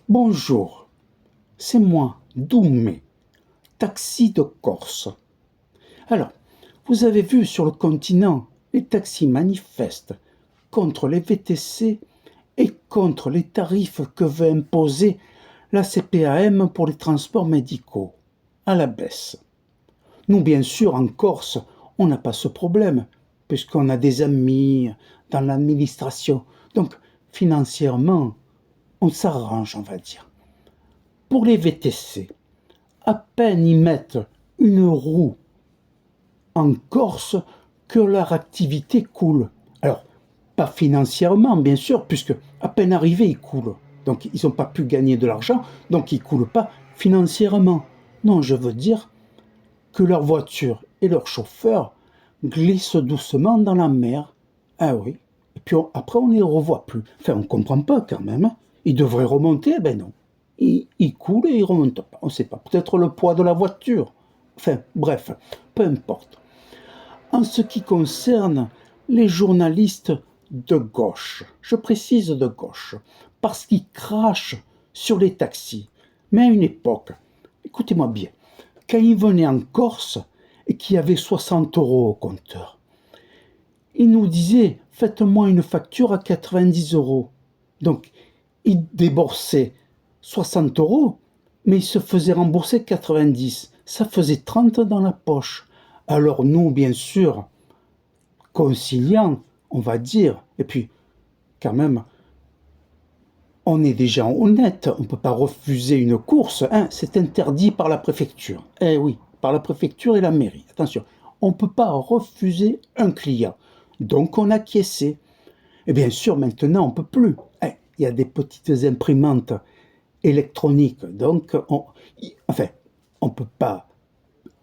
Bonjour, c'est moi, Doumé, taxi de Corse. Alors, vous avez vu sur le continent, les taxis manifestent contre les VTC et contre les tarifs que veut imposer la CPAM pour les transports médicaux, à la baisse. Nous, bien sûr, en Corse, on n'a pas ce problème, puisqu'on a des amis dans l'administration. Donc, financièrement, on s'arrange, on va dire. Pour les VTC, à peine y mettent une roue en Corse que leur activité coule. Alors, pas financièrement, bien sûr, puisque à peine arrivés, ils coulent. Donc, ils n'ont pas pu gagner de l'argent, donc ils ne coulent pas financièrement. Non, je veux dire que leur voiture et leur chauffeur glissent doucement dans la mer. Ah oui. Et puis après, on ne les revoit plus. Enfin, on ne comprend pas quand même. Ils devraient remonter, ben non. Ils coulent et ils ne remontent pas. On ne sait pas. Peut-être le poids de la voiture. Enfin, bref, peu importe. En ce qui concerne les journalistes de gauche, je précise de gauche, parce qu'ils crachent sur les taxis. Mais à une époque, écoutez-moi bien, quand ils venaient en Corse et qu'il y avait 60 euros au compteur, ils nous disaient faites-moi une facture à 90 euros. Donc, ils déboursaient 60 euros, mais ils se faisaient rembourser 90. Ça faisait 30 dans la poche. Alors nous, bien sûr, conciliants, on va dire, et puis quand même, on est des gens honnêtes, on ne peut pas refuser une course, hein, c'est interdit par la préfecture. Eh oui, par la préfecture et la mairie, attention, on ne peut pas refuser un client. Donc on a acquiescé. Et bien sûr, maintenant, on ne peut plus. Il y a des petites imprimantes électroniques, donc enfin, on peut pas,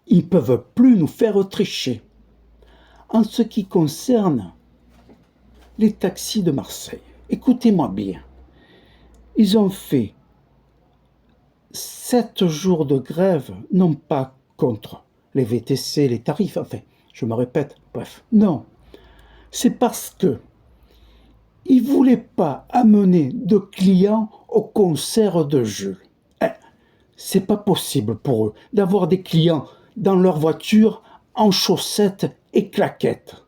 ils ne peuvent plus nous faire tricher. En ce qui concerne les taxis de Marseille, écoutez-moi bien, ils ont fait 7 jours de grève, non pas contre les VTC, les tarifs, enfin, je me répète, bref, non, c'est parce que ils ne voulaient pas amener de clients au concert de Jules. C'est pas possible pour eux d'avoir des clients dans leur voiture en chaussettes et claquettes.